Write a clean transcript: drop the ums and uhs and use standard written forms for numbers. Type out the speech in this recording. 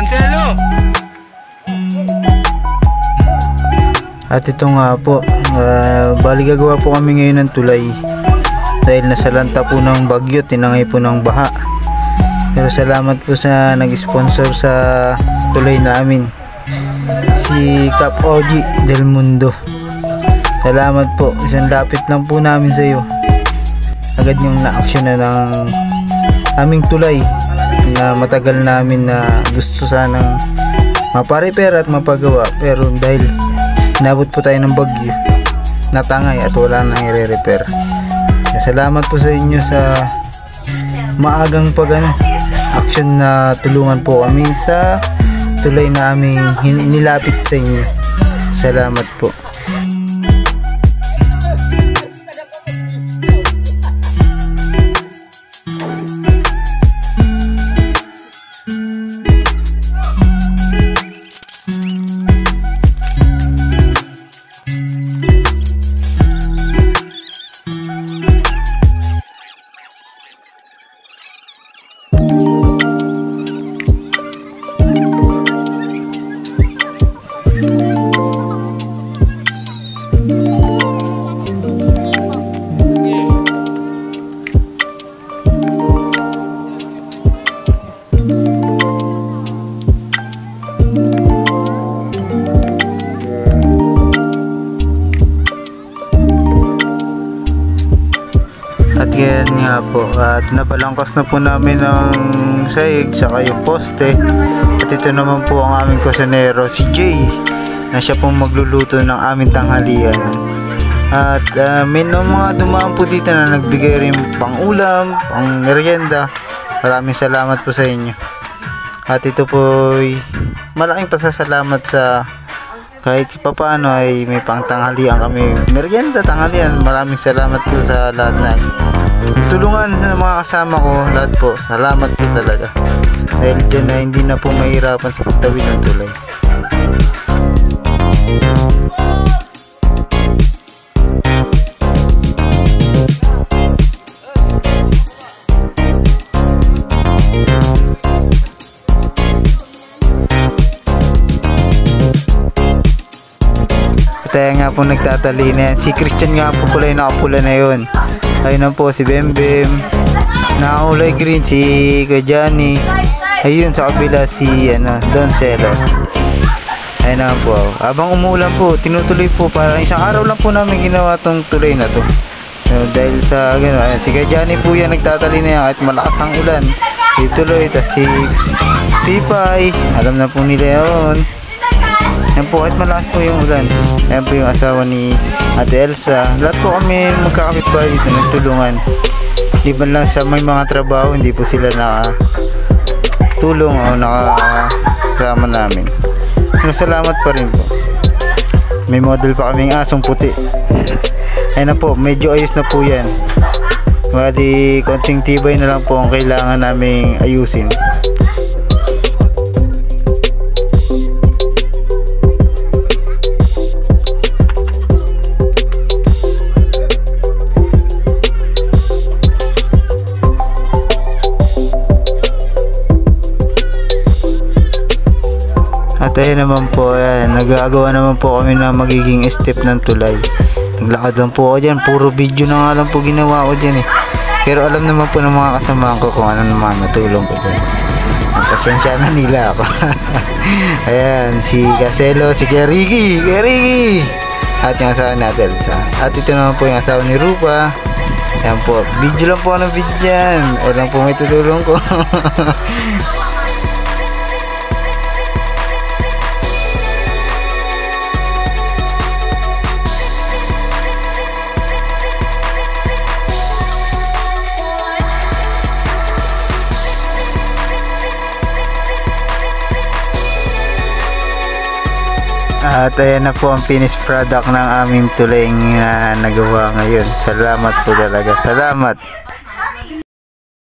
Cancelo! At ito nga po, bali gagawa po kami ngayon ng tulay dahil nasalanta po ng bagyo, tinangay po ng baha. Pero salamat po sa nag-sponsor sa tulay namin, si Cap Oji Del Mundo. Salamat po, isang lapit lang po namin sa iyo. Agad yung na-action na ng aming tulay na matagal namin na gusto sanang maparepair at mapagawa, pero dahil inabot po tayo ng bagyo, natangay at wala nang i-repair. Salamat po sa inyo sa maagang action na tulungan po kami sa tulay na aming nilapit sa inyo. Salamat po. At yan nga po, at napalangkas na po namin ang sahig saka yung poste. At ito naman po ang aming kusinero, si Jay, na siya pong magluluto ng aming tanghalian. At may mga dumaan po dito na nagbigay rin pang ulam, pang merienda. Maraming salamat po sa inyo. At ito po ay malaking pasasalamat sa kahit papaano ay may pang tanghalian kami, merienda, tanghalian. Maraming salamat po sa lahat na tulungan ng mga kasama ko, lahat po. Salamat po talaga. Dahil dyan na hindi na po mahirapan sa pagtawid ng tulay. Kaya nga po nagtatali na yan. Si Christian nga po pala yung nakapula na yun. Ayun na po si Bembem. Nakakulay green si Kajani. Ayun sa kabila si Don Celo. Ayun na po. Habang umuulan po, tinutuloy po. Parang isang araw lang po namin ginawa tong tulay na to. Dahil sa gano'n, si Kajani po yan nagtatali na yan kahit malakas ang ulan. Ituloy. Tapos si Pipay, alam na po nila yun. Yan po, kahit malakas po yung ulan. Yan po yung asawa ni Ate Elsa. Lahat po kami magkakapitbahay dito, nagtulungan. Liban lang sa may mga trabaho, hindi po sila nakatulong o nakasama namin. Salamat pa rin po. May model pa kaming asong puti. Ayun na po, medyo ayos na po yan. Bali, konting tibay na lang po ang kailangan naming ayusin. At ayun naman po, nagagawa naman po kami na magiging step ng tulay. Naglakad lang po ako dyan, puro video na nga lang po ginawa ko dyan eh. Pero alam naman po ng mga kasamahan ko kung ano naman natulong ko dyan. Pasensya na nila ako. Ayan, si Caselo, si Ricky. At yung asawa natin. At ito naman po yung asawa ni Rupa. Ayan po, video lang po ng video dyan. Ayan lang po may tutulong ko. At ayan na po ang finished product ng aming tulay na nagawa ngayon. Salamat po talaga. Salamat.